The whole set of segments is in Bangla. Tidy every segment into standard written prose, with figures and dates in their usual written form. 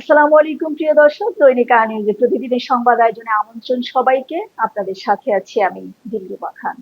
আসসালামু আলাইকুম প্রিয় দর্শক, দৈনিক নিউজে প্রতিদিনের সংবাদ আয়োজনে আমন্ত্রণ সবাইকে। আপনাদের সাথে আছি আমি দিলরুবা খান।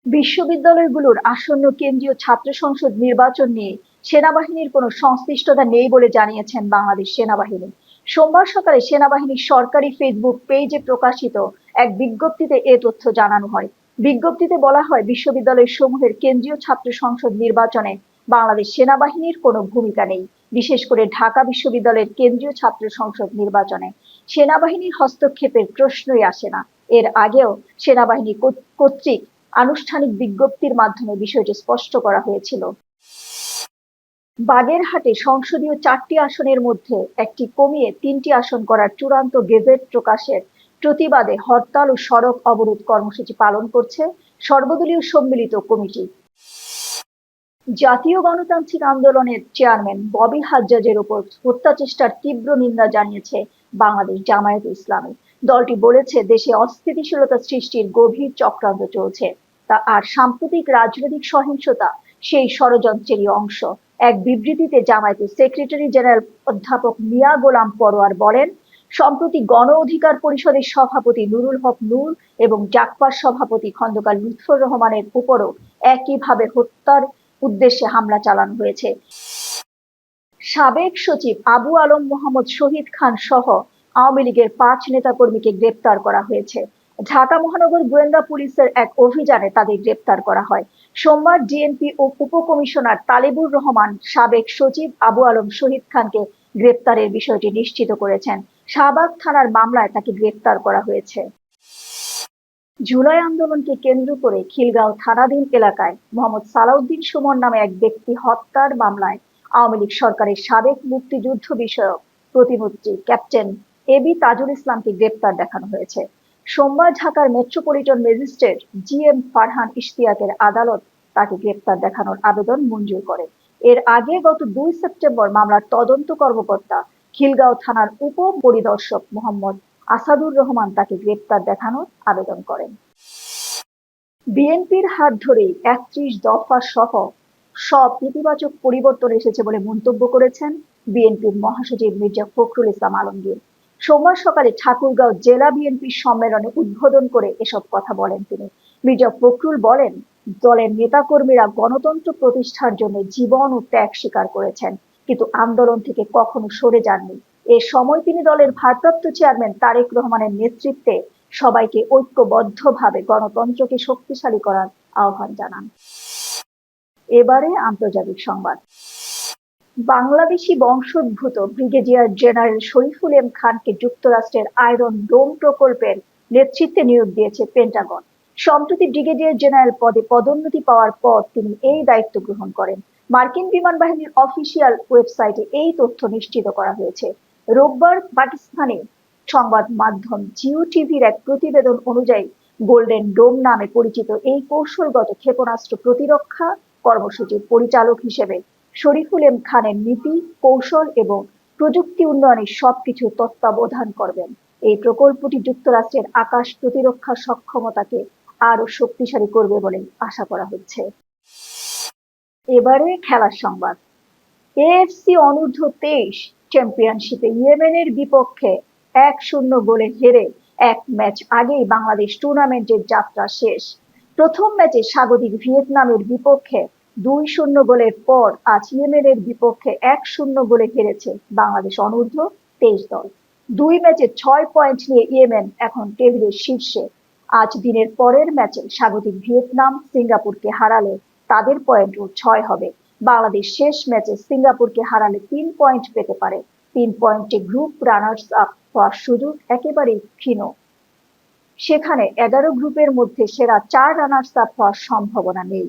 বিশ্ববিদ্যালয়গুলোর আসন্ন কেন্দ্রীয় ছাত্র সংসদ নির্বাচন নিয়ে সেনাবাহিনীর কোনো সংশ্লিষ্টতা নেই বলে জানিয়েছেন বাংলাদেশ সেনাবাহিনী। সোমবার সকালে সেনাবাহিনীর সরকারি ফেসবুক পেজে প্রকাশিত এক বিজ্ঞপ্তিতে এ তথ্য জানানো হয়। বিজ্ঞপ্তিতে বলা হয়, বিশ্ববিদ্যালয় সমূহের কেন্দ্রীয় ছাত্র সংসদ নির্বাচনে বাংলাদেশ সেনাবাহিনীর কোনো ভূমিকা নেই। বিশেষ করে ঢাকা বিশ্ববিদ্যালয়ের কেন্দ্রীয় ছাত্র সংসদ নির্বাচনে সেনাবাহিনীর হস্তক্ষেপের প্রশ্নই আসে না। এর আগেও সেনাবাহিনী কর্তৃক আনুষ্ঠানিক বিজ্ঞপ্তির মাধ্যমে বিষয়টি স্পষ্ট করা হয়েছিল। বাগেরহাটে সংসদীয় 4টি আসনের মধ্যে একটি কমিয়ে 3টি আসন করার চূড়ান্ত গেজেট প্রকাশের প্রতিবাদে হরতাল ও সড়ক অবরোধ কর্মসূচি পালন করছে সর্বদলীয় সম্মিলিত কমিটি। জাতীয় গণতান্ত্রিক আন্দোলনের চেয়ারম্যান ববি হাজ্জাজের উপর হত্যাচেষ্টার তীব্র নিন্দা জানিয়েছে বাংলাদেশ জামায়াতে ইসলামী। দলটি বলেছে, দেশে অস্থিতিশীলতা সৃষ্টির গভীর চক্রান্ত চলছে, আর সাম্প্রতিক রাজনৈতিক সহিংসতা সেই ষড়যন্ত্রেরই অংশ। এক বিবৃতিতে জামায়াতের সেক্রেটারি জেনারেল অধ্যাপক মিয়া গোলাম পরোয়ার বলেন, সম্প্রতি গণ অধিকার পরিষদের সভাপতি নুরুল হক নূর এবং জাকপার সভাপতি খন্দকার লুৎফর রহমানের উপরও একইভাবে হত্যার উদ্দেশ্যে হামলা চালানো হয়েছে। সাবেক সচিব আবু আলম মোহাম্মদ শহীদ খান সহ আওয়ামী লীগের 5 নেতাকর্মীকে গ্রেপ্তার করা হয়েছে। ঢাকা মহানগর গোয়েন্দা পুলিশের এক অভিযানে তাদের গ্রেপ্তার করা হয়। সোমবার ডিএমপি ও উপকমিশনার তালিবুর রহমান সাবেক সচিব আবু আলম শহীদ খানকে গ্রেপ্তারের বিষয়টি নিশ্চিত করেছেন। শাহবাগ থানার মামলায় তাকে গ্রেপ্তার করা হয়েছে। জুলাই আন্দোলনকে কেন্দ্র করে খিলগাঁও থানাধীন এলাকায় মোহাম্মদ সালাউদ্দিন সুমন নামে এক ব্যক্তি হত্যার মামলায় আওয়ামী লীগ সরকারের সাবেক মুক্তিযুদ্ধ বিষয়ক প্রতিমন্ত্রী ক্যাপ্টেন এবি তাজুল ইসলামকে গ্রেপ্তার দেখানো হয়েছে। সোমবার ঢাকার মেট্রোপলিটন ম্যাজিস্ট্রেট জিএম ফারহান ইশতিয়াকের আদালত তাকে গ্রেপ্তার দেখানোর আবেদন মঞ্জুর করে। এর আগে গত 2 সেপ্টেম্বর মামলার তদন্ত কর্মকর্তা খিলগাঁও থানার উপপরিদর্শক মোহাম্মদ আসাদুর রহমান তাকে গ্রেপ্তার দেখানোর আবেদন করেন। বিএনপির হাত ধরে 31 দফা সহ সব ইতিবাচক পরিবর্তন এসেছে বলে মন্তব্য করেছেন বিএনপির মহাসচিব মির্জা ফখরুল ইসলাম আলমগীর। সোমবার সকালে ঠাকুরগাঁও জেলা বিএনপির সম্মেলনে উদ্বোধন করে এসব কথা বলেন তিনি। মির্জা ফখরুল বলেন, দলের নেতাকর্মীরা গণতন্ত্র প্রতিষ্ঠার জন্য জীবন ও ত্যাগ স্বীকার করেছেন, কিন্তু আন্দোলন থেকে কখনো সরে যাননি। এ সময় তিনি দলের ভারপ্রাপ্ত চেয়ারম্যান তারেক রহমানের নেতৃত্বে সবাইকে ঐক্যবদ্ধভাবে গণতন্ত্রকে শক্তিশালী করার আহ্বান জানান। এবারে আন্তর্জাতিক সংবাদ। বাংলাদেশি বংশোদ্ভূত ব্রিগেডিয়ার জেনারেল শরীফুল এম খানকে যুক্তরাষ্ট্রের আয়রন ডোম প্রকল্পের নেতৃত্বে নিয়োগ দিয়েছে পেন্টাগন। সম্প্রতি ব্রিগেডিয়ার জেনারেল পদে পদোন্নতি পাওয়ার পর তিনি এই দায়িত্ব গ্রহণ করেন। মার্কিন বিমান বাহিনীর অফিসিয়াল ওয়েবসাইটে এই তথ্য নিশ্চিত করা হয়েছে। রোববার পাকিস্তানি সংবাদ মাধ্যম জিও টিভির এক প্রতিবেদন অনুযায়ী গোল্ডেন ডোম নামে পরিচিত এই কৌশলগত ক্ষেপণাস্ত্র প্রতিরক্ষা কর্মসূচির পরিচালক হিসেবে শরীফুল এম খানের নীতি, কৌশল এবং প্রযুক্তি উন্নয়নের সবকিছু তত্ত্বাবধান করবেন। এই প্রকল্পটি যুক্তরাষ্ট্রের আকাশ প্রতিরক্ষা সক্ষমতাকে আরো শক্তিশালী করবে বলে আশা করা হচ্ছে। এবারে খেলার সংবাদ। এএফসি অনূর্ধ্ব 23 চ্যাম্পিয়নশিপে ইয়েমেনের বিপক্ষে 1-0 গোলে হেরে এক ম্যাচ আগেই বাংলাদেশ টুর্নামেন্টের যাত্রা শেষ। প্রথম ম্যাচে স্বাগতিক ভিয়েতনামের বিপক্ষে 2-0 গোলের পর আজ ইয়েমেনের বিপক্ষে 1-0 গোলে হেরেছে বাংলাদেশ অনূর্ধ্ব 23 দল। 2 ম্যাচে 6 পয়েন্ট নিয়ে ইয়েমেন এখন টেবিলের শীর্ষে। আজ দিনের পরের ম্যাচে স্বাগতিক ভিয়েতনাম সিঙ্গাপুরকে হারালে তাদের পয়েন্টও 6 হবে। বাংলাদেশ শেষ ম্যাচে সিঙ্গাপুরকে হারালে 3 পয়েন্ট পেতে পারে। 3 পয়েন্টে গ্রুপ রানার্স আপ হওয়ার সুযোগ একেবারেই ক্ষীণ। সেখানে 11 গ্রুপের মধ্যে সেরা 4 রানার্স আপ হওয়ার সম্ভাবনা নেই।